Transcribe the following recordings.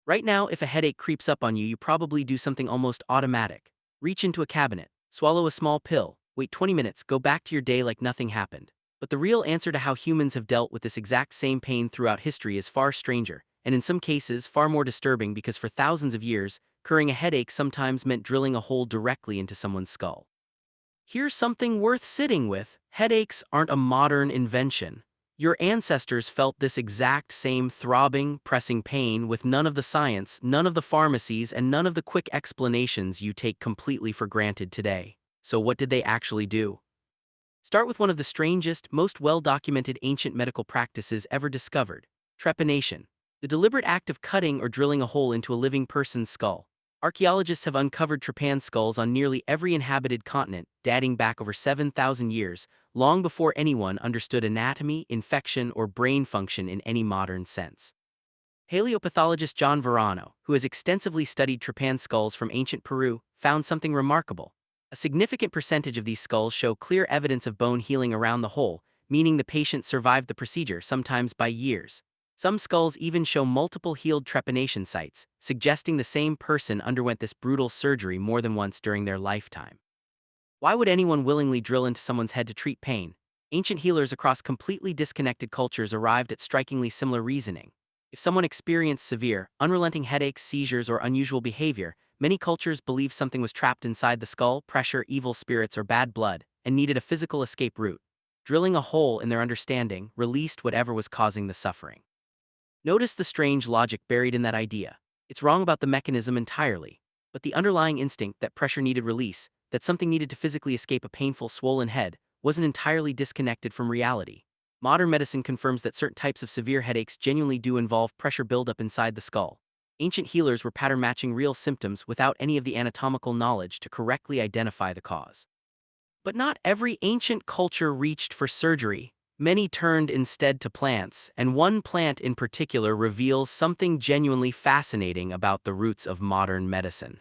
Right now, if a headache creeps up on you, you probably do something almost automatic. Reach into a cabinet, swallow a small pill, wait 20 minutes, go back to your day like nothing happened. But the real answer to how humans have dealt with this exact same pain throughout history is far stranger, and in some cases, far more disturbing because for thousands of years, curing a headache sometimes meant drilling a hole directly into someone's skull. Here's something worth sitting with. Headaches aren't a modern invention. Your ancestors felt this exact same throbbing, pressing pain with none of the science, none of the pharmacies, and none of the quick explanations you take completely for granted today. So what did they actually do? Start with one of the strangest, most well-documented ancient medical practices ever discovered: trepanation, the deliberate act of cutting or drilling a hole into a living person's skull. Archaeologists have uncovered trepan skulls on nearly every inhabited continent, dating back over 7,000 years, long before anyone understood anatomy, infection, or brain function in any modern sense. Paleopathologist John Verano, who has extensively studied trepan skulls from ancient Peru, found something remarkable. A significant percentage of these skulls show clear evidence of bone healing around the hole, meaning the patient survived the procedure, sometimes by years. Some skulls even show multiple healed trepanation sites, suggesting the same person underwent this brutal surgery more than once during their lifetime. Why would anyone willingly drill into someone's head to treat pain? Ancient healers across completely disconnected cultures arrived at strikingly similar reasoning. If someone experienced severe, unrelenting headaches, seizures, or unusual behavior, many cultures believed something was trapped inside the skull, pressure, evil spirits, or bad blood, and needed a physical escape route. Drilling a hole in their understanding released whatever was causing the suffering. Notice the strange logic buried in that idea. It's wrong about the mechanism entirely, but the underlying instinct that pressure needed release, that something needed to physically escape a painful, swollen head, wasn't entirely disconnected from reality. Modern medicine confirms that certain types of severe headaches genuinely do involve pressure buildup inside the skull. Ancient healers were pattern matching real symptoms without any of the anatomical knowledge to correctly identify the cause. But not every ancient culture reached for surgery. Many turned instead to plants, and one plant in particular reveals something genuinely fascinating about the roots of modern medicine.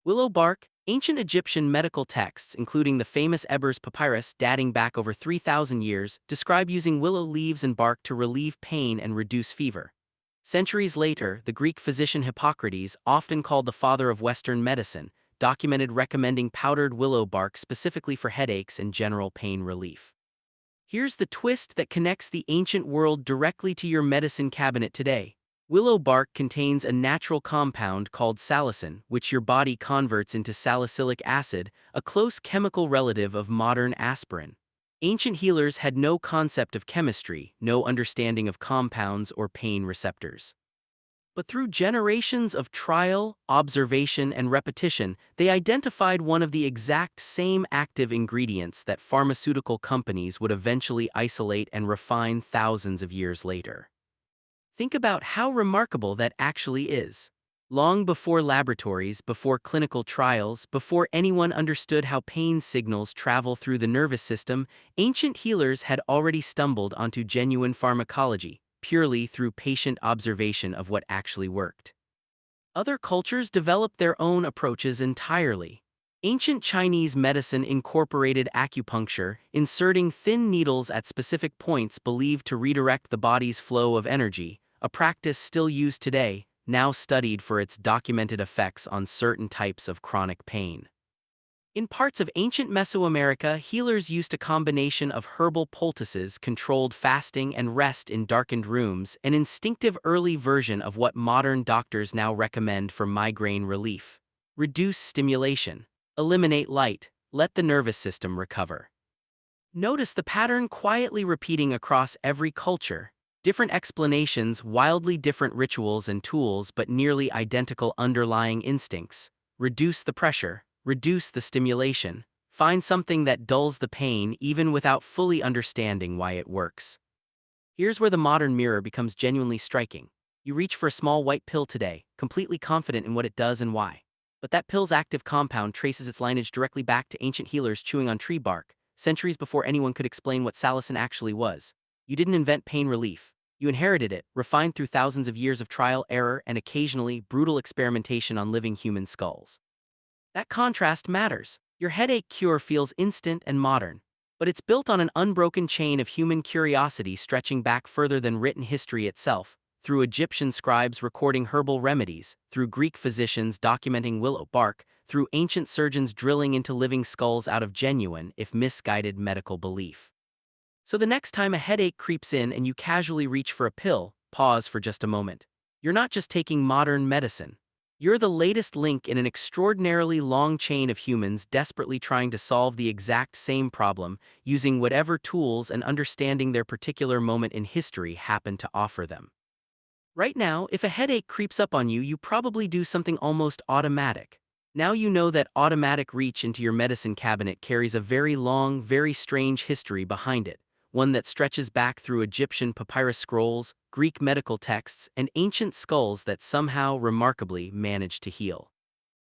Willow bark. Ancient Egyptian medical texts, including the famous Ebers papyrus dating back over 3,000 years, describe using willow leaves and bark to relieve pain and reduce fever. Centuries later, the Greek physician Hippocrates, often called the father of Western medicine, documented recommending powdered willow bark specifically for headaches and general pain relief. Here's the twist that connects the ancient world directly to your medicine cabinet today. Willow bark contains a natural compound called salicin, which your body converts into salicylic acid, a close chemical relative of modern aspirin. Ancient healers had no concept of chemistry, no understanding of compounds or pain receptors. But through generations of trial, observation, and repetition, they identified one of the exact same active ingredients that pharmaceutical companies would eventually isolate and refine thousands of years later. Think about how remarkable that actually is. Long before laboratories, before clinical trials, before anyone understood how pain signals travel through the nervous system, ancient healers had already stumbled onto genuine pharmacology, purely through patient observation of what actually worked. Other cultures developed their own approaches entirely. Ancient Chinese medicine incorporated acupuncture, inserting thin needles at specific points believed to redirect the body's flow of energy, a practice still used today, now studied for its documented effects on certain types of chronic pain. In parts of ancient Mesoamerica, healers used a combination of herbal poultices, controlled fasting, and rest in darkened rooms, an instinctive early version of what modern doctors now recommend for migraine relief. Reduce stimulation. Eliminate light. Let the nervous system recover. Notice the pattern quietly repeating across every culture. Different explanations, wildly different rituals and tools, but nearly identical underlying instincts. Reduce the pressure. Reduce the stimulation. Find something that dulls the pain even without fully understanding why it works. Here's where the modern mirror becomes genuinely striking. You reach for a small white pill today, completely confident in what it does and why. But that pill's active compound traces its lineage directly back to ancient healers chewing on tree bark, centuries before anyone could explain what salicin actually was. You didn't invent pain relief. You inherited it, refined through thousands of years of trial, error, and occasionally brutal experimentation on living human skulls. That contrast matters. Your headache cure feels instant and modern, but it's built on an unbroken chain of human curiosity stretching back further than written history itself. through Egyptian scribes recording herbal remedies, through Greek physicians documenting willow bark, through ancient surgeons drilling into living skulls out of genuine, if misguided, medical belief. So the next time a headache creeps in and you casually reach for a pill, pause for just a moment. You're not just taking modern medicine. You're the latest link in an extraordinarily long chain of humans desperately trying to solve the exact same problem, using whatever tools and understanding their particular moment in history happen to offer them. Right now, if a headache creeps up on you, you probably do something almost automatic. Now you know that automatic reach into your medicine cabinet carries a very long, very strange history behind it, one that stretches back through Egyptian papyrus scrolls, Greek medical texts, and ancient skulls that somehow, remarkably, managed to heal.